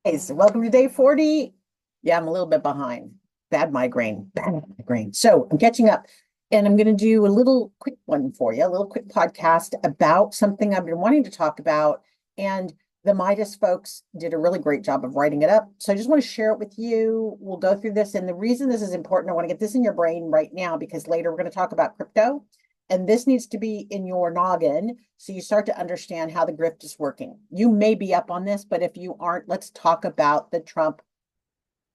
Hey, so welcome to day 40. Yeah, I'm a little bit behind. Bad migraine, bad migraine. So I'm catching up and I'm going to do a little quick one for you, a little quick podcast about something I've been wanting to talk about. And the Midas folks did a really great job of writing it up. So I just want to share it with you. We'll go through this. And the reason this is important, I want to get this in your brain right now because later we're going to talk about crypto. And this needs to be in your noggin so you start to understand how the grift is working. You may be up on this, but if you aren't, let's talk about the Trump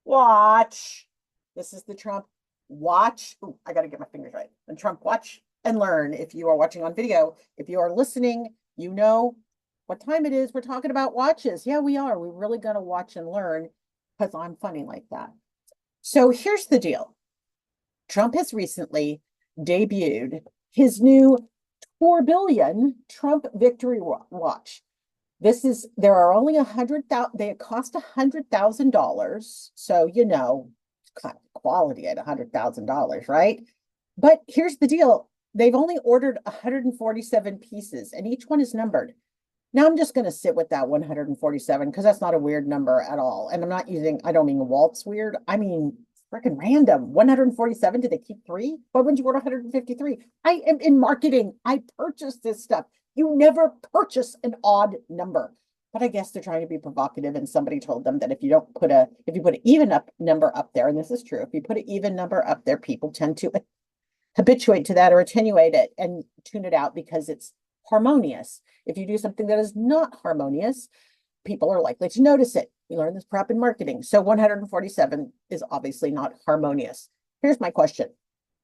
watch. This is the Trump watch. Ooh, I got to get my fingers right. The Trump watch and learn. If you are watching on video, if you are listening, you know what time it is. We're talking about watches. Yeah, we are. We're really going to watch and learn because I'm funny like that. So here's the deal. Trump has recently debuted his new Tourbillion Trump Victory Watch. There are only 100,000, they cost $100,000. So, kind of quality at $100,000, right? But here's the deal. They've only ordered 147 pieces and each one is numbered. Now I'm just going to sit with that 147 because that's not a weird number at all. And I don't mean waltz weird. I mean, freaking random. 147. Did they keep three? Why wouldn't you order 153? I am in marketing. I purchase this stuff. You never purchase an odd number. But I guess they're trying to be provocative. And somebody told them that if you put an even up number up there, and this is true, if you put an even number up there, people tend to habituate to that or attenuate it and tune it out because it's harmonious. If you do something that is not harmonious, people are likely to notice it. We learned this prep in marketing. So 147 is obviously not harmonious. Here's my question.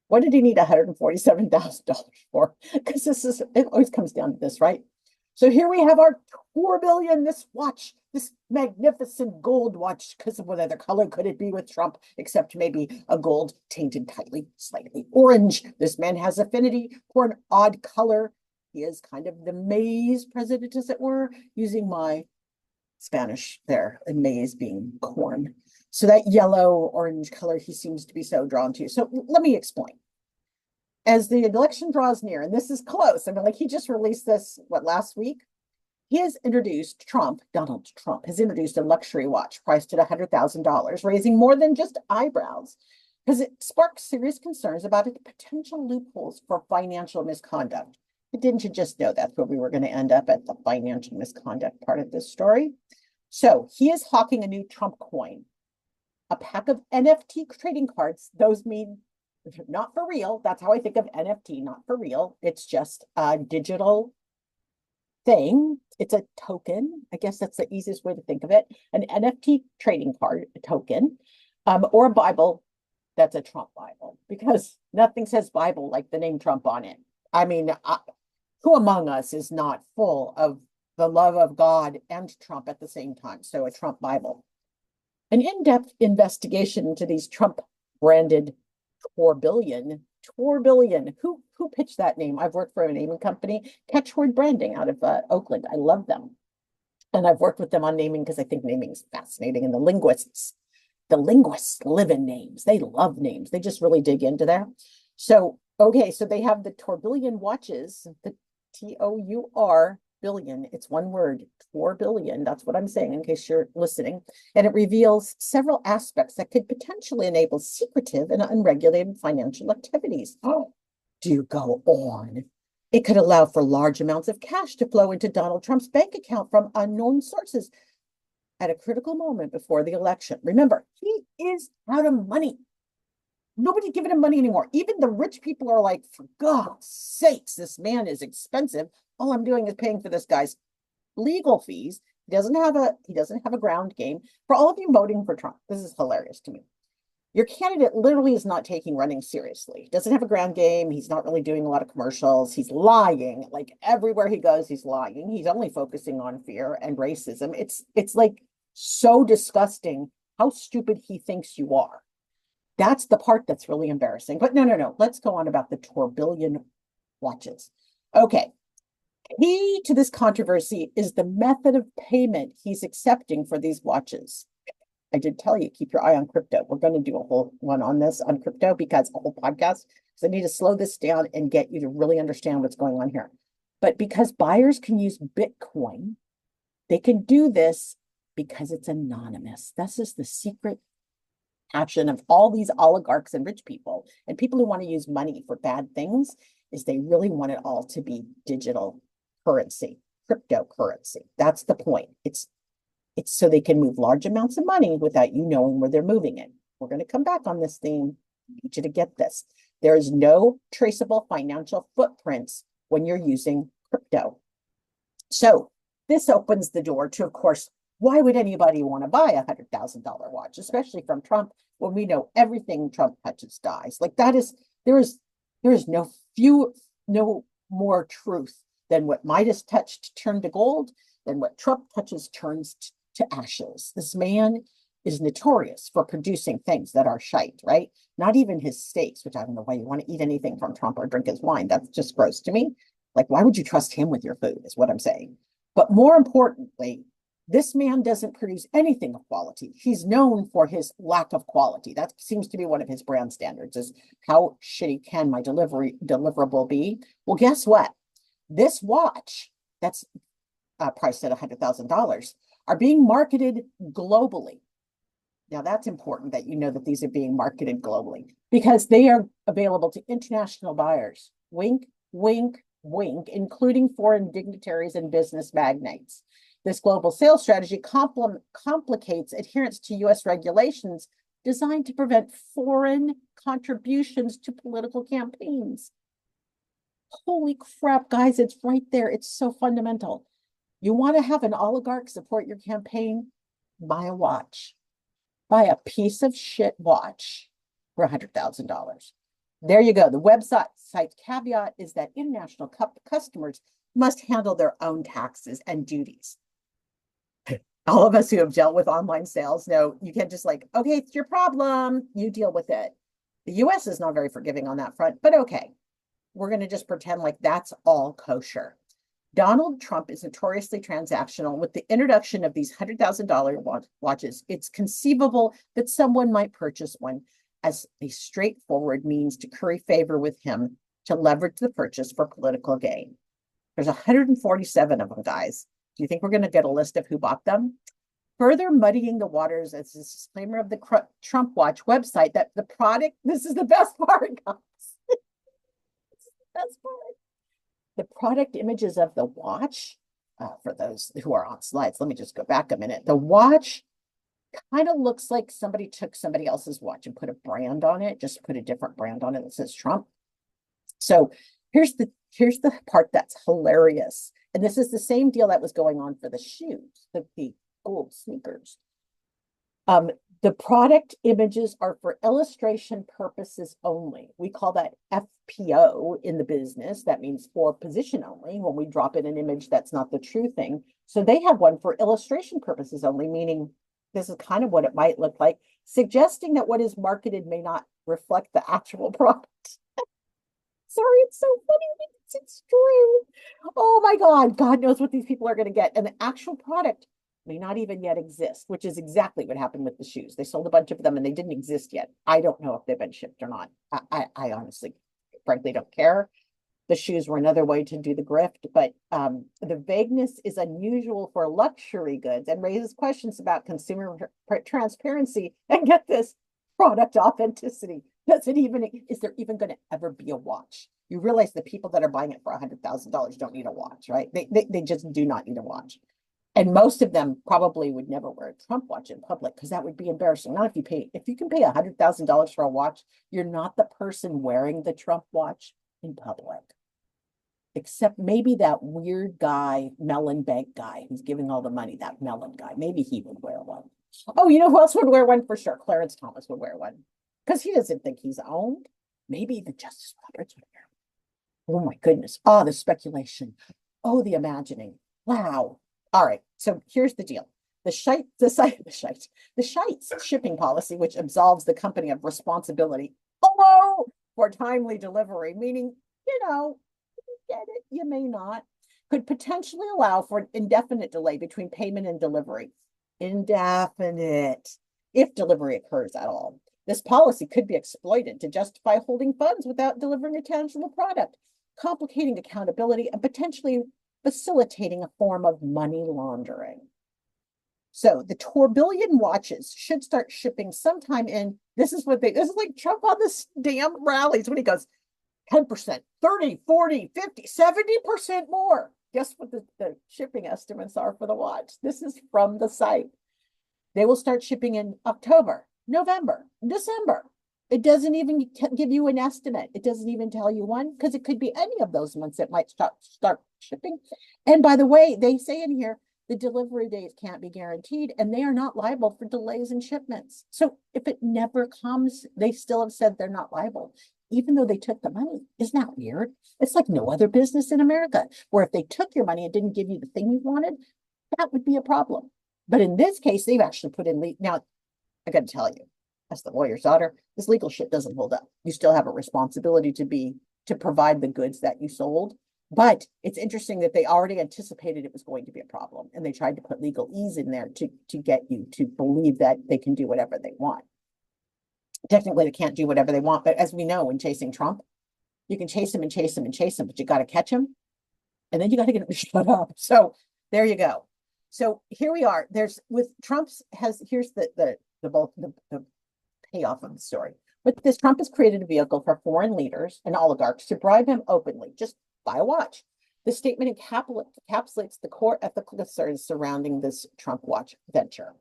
What did he need $147,000 for? Because it always comes down to this, right? So here we have our Tourbillion, this watch, this magnificent gold watch, because of what other color could it be with Trump, except maybe a gold tainted tightly, slightly orange. This man has affinity for an odd color. He is kind of the maize president, as it were, using my Spanish there, and maize being corn. So that yellow orange color he seems to be so drawn to. So let me explain. As the election draws near, and this is close, I mean, like he just released this, last week? Donald Trump, has introduced a luxury watch priced at $100,000, raising more than just eyebrows because it sparks serious concerns about its potential loopholes for financial misconduct. But didn't you just know that's where we were going to end up at the financial misconduct part of this story? So he is hawking a new Trump coin, a pack of NFT trading cards. Those mean not for real. That's how I think of NFT, not for real. It's just a digital thing. It's a token. I guess that's the easiest way to think of it. An NFT trading card, a token, or a Bible that's a Trump Bible, because nothing says Bible like the name Trump on it. I mean, who among us is not full of the love of God and Trump at the same time? So a Trump Bible. An in-depth investigation into these Trump branded Tourbillion. Who pitched that name? I've worked for a naming company, Catchword Branding, out of Oakland. I love them. And I've worked with them on naming because I think naming is fascinating. And the linguists live in names. They love names. They just really dig into there. So, okay, so they have the Tourbillion watches, the Tour billion. It's one word, Tourbillion. That's what I'm saying in case you're listening. And it reveals several aspects that could potentially enable secretive and unregulated financial activities. Oh, do go on. It could allow for large amounts of cash to flow into Donald Trump's bank account from unknown sources at a critical moment before the election. Remember, he is out of money. Nobody's giving him money anymore. Even the rich people are like, for God's sakes, this man is expensive. All I'm doing is paying for this guy's legal fees. He doesn't have a ground game. For all of you voting for Trump, this is hilarious to me. Your candidate literally is not taking running seriously. He doesn't have a ground game. He's not really doing a lot of commercials. He's lying. Like everywhere he goes, he's lying. He's only focusing on fear and racism. It's like so disgusting how stupid he thinks you are. That's the part that's really embarrassing. But no. Let's go on about the Tourbillion watches. Okay. Key to this controversy is the method of payment he's accepting for these watches. I did tell you, keep your eye on crypto. We're going to do a whole one on this on crypto because a whole podcast. So I need to slow this down and get you to really understand what's going on here. But because buyers can use Bitcoin, they can do this Because it's anonymous. This is the secret passion of all these oligarchs and rich people and people who want to use money for bad things is they really want it all to be digital currency, cryptocurrency. That's the point. It's so they can move large amounts of money without you knowing where they're moving it. We're going to come back on this theme. I need you to get this. There is no traceable financial footprints when you're using crypto. So this opens the door to, of course, why would anybody want to buy $100,000 watch, especially from Trump, when we know everything Trump touches dies? Like there is no more truth than what Midas touched turned to gold, than what Trump touches turns to ashes. This man is notorious for producing things that are shite, right? Not even his steaks, which I don't know why you want to eat anything from Trump or drink his wine. That's just gross to me. Like, why would you trust him with your food, is what I'm saying. But more importantly, this man doesn't produce anything of quality. He's known for his lack of quality. That seems to be one of his brand standards, is how shitty can my deliverable be? Well, guess what? This watch that's priced at $100,000 are being marketed globally. Now, that's important that you know that these are being marketed globally because they are available to international buyers. Wink, wink, wink, including foreign dignitaries and business magnates. This global sales strategy complicates adherence to U.S. regulations designed to prevent foreign contributions to political campaigns. Holy crap, guys, it's right there. It's so fundamental. You want to have an oligarch support your campaign? Buy a watch. Buy a piece of shit watch for $100,000. There you go. The website's caveat is that international customers must handle their own taxes and duties. All of us who have dealt with online sales know you can't just like, okay, it's your problem. You deal with it. The US is not very forgiving on that front, but okay. We're going to just pretend like that's all kosher. Donald Trump is notoriously transactional. With the introduction of these $100,000 watches, it's conceivable that someone might purchase one as a straightforward means to curry favor with him to leverage the purchase for political gain. There's 147 of them, guys. Do you think we're going to get a list of who bought them? Further muddying the waters as a disclaimer of the Trump Watch website that the product, this is the best part, guys. This is the best part. The product images of the watch, for those who are on slides, let me just go back a minute. The watch kind of looks like somebody took somebody else's watch and put a brand on it, just put a different brand on it that says Trump. So here's the part that's hilarious. And this is the same deal that was going on for the shoes, the gold sneakers. The product images are for illustration purposes only. We call that FPO in the business. That means for position only when we drop in an image that's not the true thing. So they have one for illustration purposes only, meaning this is kind of what it might look like, suggesting that what is marketed may not reflect the actual product. Sorry, it's so funny because it's true. Oh my God, God knows what these people are going to get. And the actual product may not even yet exist, which is exactly what happened with the shoes. They sold a bunch of them and they didn't exist yet. I don't know if they've been shipped or not. I honestly, frankly, don't care. The shoes were another way to do the grift, but the vagueness is unusual for luxury goods and raises questions about consumer transparency and, get this, product authenticity. Is there even going to ever be a watch? You realize the people that are buying it for $100,000 don't need a watch, right? They just do not need a watch. And most of them probably would never wear a Trump watch in public because that would be embarrassing. Not if you can pay $100,000 for a watch, you're not the person wearing the Trump watch in public. Except maybe that weird guy, Mellon Bank guy, who's giving all the money, that Mellon guy. Maybe he would wear one. Oh, you know who else would wear one for sure? Clarence Thomas would wear one because he doesn't think he's owned. Maybe even Justice Roberts would wear one. Oh my goodness. Oh, the speculation. Oh, the imagining. Wow. All right. So here's the deal. The Scheitz shipping policy, which absolves the company of responsibility, for timely delivery, meaning, get it, you may not, could potentially allow for an indefinite delay between payment and delivery. Indefinite, if delivery occurs at all. This policy could be exploited to justify holding funds without delivering a tangible product, complicating accountability and potentially facilitating a form of money laundering. So the Tourbillion watches should start shipping sometime in, this is like Trump on this damn rallies when he goes 10%, 30, 40, 50, 70% more. Guess what the shipping estimates are for the watch? This is from the site. They will start shipping in October, November, December. It doesn't even give you an estimate. It doesn't even tell you one, because it could be any of those months it might start shipping. And by the way, they say in here, the delivery dates can't be guaranteed, and they are not liable for delays in shipments. So if it never comes, they still have said they're not liable, even though they took the money. Isn't that weird? It's like no other business in America, where if they took your money and didn't give you the thing you wanted, that would be a problem. But in this case, they've actually put in, now, I got to tell you, as the lawyer's daughter, this legal shit doesn't hold up. You still have a responsibility to provide the goods that you sold. But it's interesting that they already anticipated it was going to be a problem, and they tried to put legalese in there to get you to believe that they can do whatever they want. Technically, they can't do whatever they want, but as we know, in chasing Trump, you can chase him and chase him and chase him, but you got to catch him, and then you got to get him to shut up. So there you go. So here we are. There's with Trump's here's the payoff of the story. With this, Trump has created a vehicle for foreign leaders and oligarchs to bribe him openly. Just buy a watch. The statement encapsulates the core ethical concerns surrounding this Trump watch venture.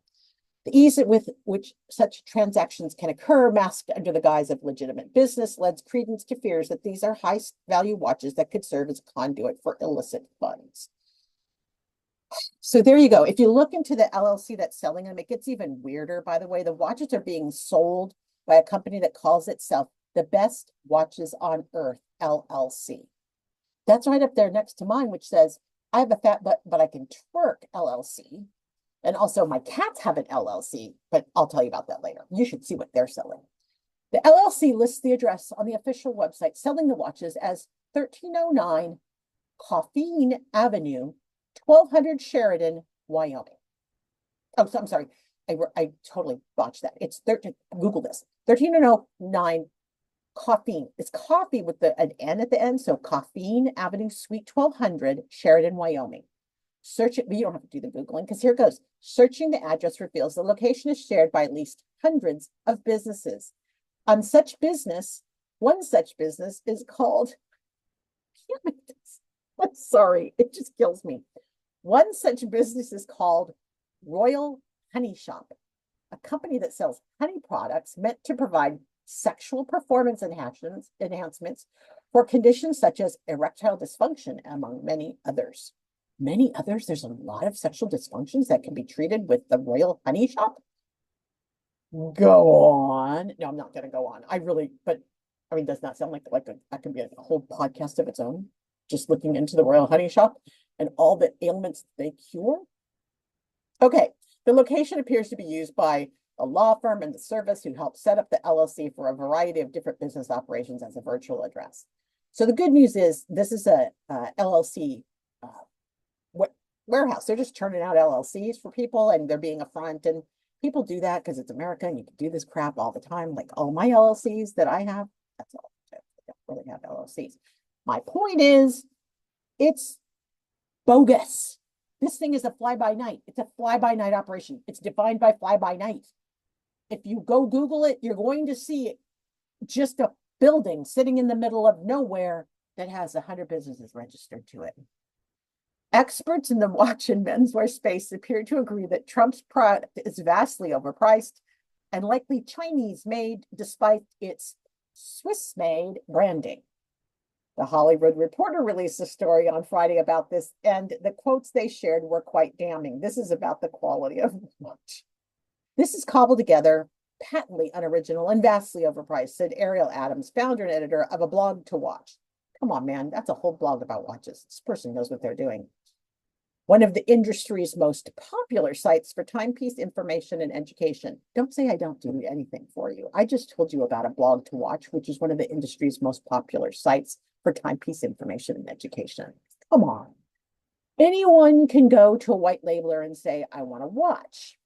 The ease with which such transactions can occur, masked under the guise of legitimate business, lends credence to fears that these are high-value watches that could serve as a conduit for illicit funds. So there you go. If you look into the LLC that's selling them, it gets even weirder, by the way. The watches are being sold by a company that calls itself the Best Watches on Earth, LLC. That's right up there next to mine, which says, I have a fat butt, but I can twerk, LLC. And also my cats have an LLC, but I'll tell you about that later. You should see what they're selling. The LLC lists the address on the official website selling the watches as 1309 Coffeen Avenue, 1200 Sheridan, Wyoming. Oh, so I'm sorry. I totally botched that. It's Google this. 1309 Coffeen. It's coffee with an N at the end. So Coffeen Avenue, Suite 1200, Sheridan, Wyoming. Search it, but you don't have to do the Googling, because here it goes. Searching the address reveals the location is shared by at least hundreds of businesses. On such business, one such business is called, I'm sorry, it just kills me. One such business is called Royal Honey Shop, a company that sells honey products meant to provide sexual performance enhancements for conditions such as erectile dysfunction, among many others. Many others? There's a lot of sexual dysfunctions that can be treated with the Royal Honey Shop? Go on. No, I'm not going to go on. But I mean, does not sound like that could be a whole podcast of its own, just looking into the Royal Honey Shop and all the ailments they cure? Okay, the location appears to be used by a law firm and the service who helped set up the LLC for a variety of different business operations as a virtual address. So the good news is this is a LLC warehouse. They're just turning out LLCs for people, and they're being upfront, and people do that because it's America and you can do this crap all the time. Like all my LLCs that I have, that's all. I don't really have LLCs. My point is, it's bogus. This thing is a fly-by-night. It's a fly-by-night operation. It's defined by fly-by-night. If you go Google it, you're going to see just a building sitting in the middle of nowhere that has 100 businesses registered to it. Experts in the watch and menswear space appear to agree that Trump's product is vastly overpriced and likely Chinese-made, despite its Swiss-made branding. The Hollywood Reporter released a story on Friday about this, and the quotes they shared were quite damning. This is about the quality of the watch. This is cobbled together, patently unoriginal and vastly overpriced, said Ariel Adams, founder and editor of a blog to watch. Come on, man, that's a whole blog about watches. This person knows what they're doing. One of the industry's most popular sites for timepiece information and education. Don't say I don't do anything for you. I just told you about a blog to watch, which is one of the industry's most popular sites for timepiece information and education. Come on. Anyone can go to a white labeler and say, I want a watch.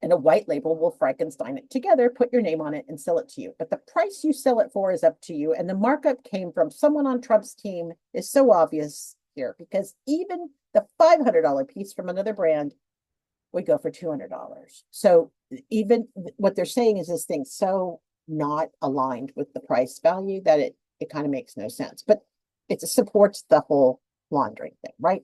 And a white label will Frankenstein it together, put your name on it, and sell it to you. But the price you sell it for is up to you. And the markup came from someone on Trump's team is so obvious here, because even the $500 piece from another brand would go for $200. So even what they're saying is this thing's so not aligned with the price value that it kind of makes no sense, but it supports the whole laundering thing, right?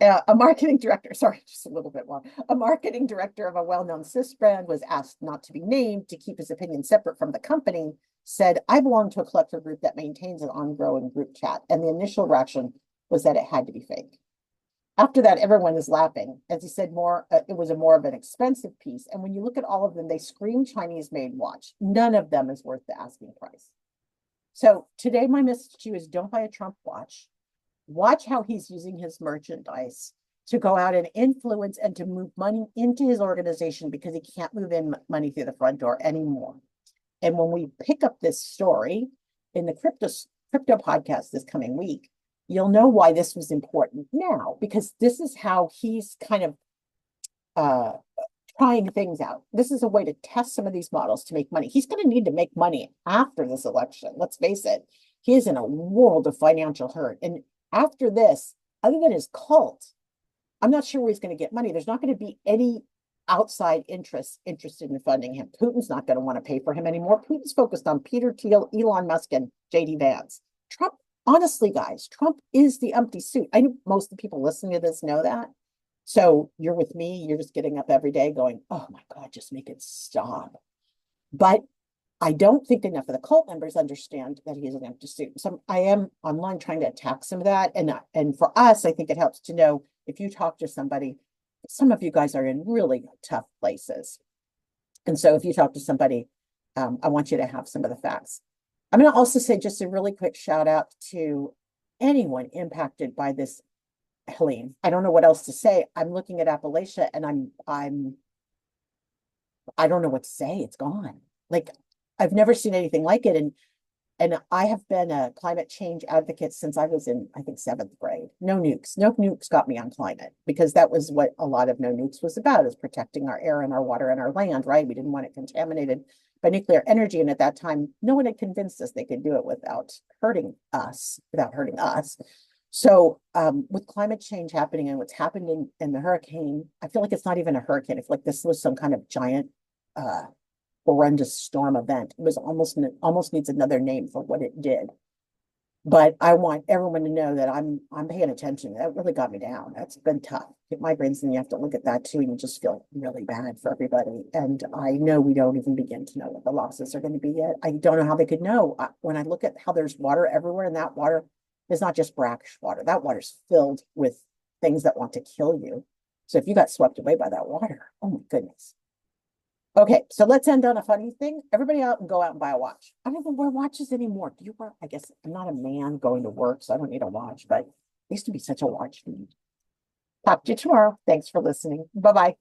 A marketing director, sorry, just a little bit more. A marketing director of a well-known cis brand was asked not to be named to keep his opinion separate from the company, said, I belong to a collector group that maintains an ongoing group chat. And the initial reaction was that it had to be fake. After that, everyone is laughing. As he said, it was a more of an expensive piece. And when you look at all of them, they scream Chinese-made watch. None of them is worth the asking price. So today, my message to you is don't buy a Trump watch. Watch how he's using his merchandise to go out and influence and to move money into his organization because he can't move in money through the front door anymore. And when we pick up this story in the crypto podcast this coming week, you'll know why this was important now, because this is how he's kind of trying things out. This is a way to test some of these models to make money. He's going to need to make money after this election. Let's face it. He is in a world of financial hurt. And after this, other than his cult, I'm not sure where he's going to get money. There's not going to be any outside interests interested in funding him. Putin's not going to want to pay for him anymore. Putin's focused on Peter Thiel, Elon Musk, and JD Vance. Trump, honestly, guys, Trump is the empty suit. I know most of the people listening to this know that. So you're with me. You're just getting up every day going, oh my God, just make it stop. But I don't think enough of the cult members understand that he is an empty suit. So I am online trying to attack some of that. And for us, I think it helps to know if you talk to somebody, some of you guys are in really tough places. And so if you talk to somebody, I want you to have some of the facts. I'm going to also say just a really quick shout out to anyone impacted by this Helene. I don't know what else to say. I'm looking at Appalachia and I don't know what to say. It's gone. Like, I've never seen anything like it. And I have been a climate change advocate since I was in, I think, 7th grade. No nukes. No nukes got me on climate, because that was what a lot of no nukes was about, is protecting our air and our water and our land, right? We didn't want it contaminated by nuclear energy. And at that time, no one had convinced us they could do it without hurting us. So with climate change happening and what's happened in the hurricane, I feel like it's not even a hurricane. I feel like this was some kind of giant horrendous storm event. It was almost needs another name for what it did. But I want everyone to know that I'm paying attention. That really got me down. That's been tough. Get migraines, and you have to look at that too, and you just feel really bad for everybody. And I know we don't even begin to know what the losses are going to be yet. I don't know how they could know. When I look at how there's water everywhere, and that water is not just brackish water. That water's filled with things that want to kill you. So if you got swept away by that water, oh my goodness. Okay, so let's end on a funny thing. Everybody out and go out and buy a watch. I don't even wear watches anymore. Do you wear? I guess I'm not a man going to work, so I don't need a watch, but I used to be such a watch need. Talk to you tomorrow. Thanks for listening. Bye-bye.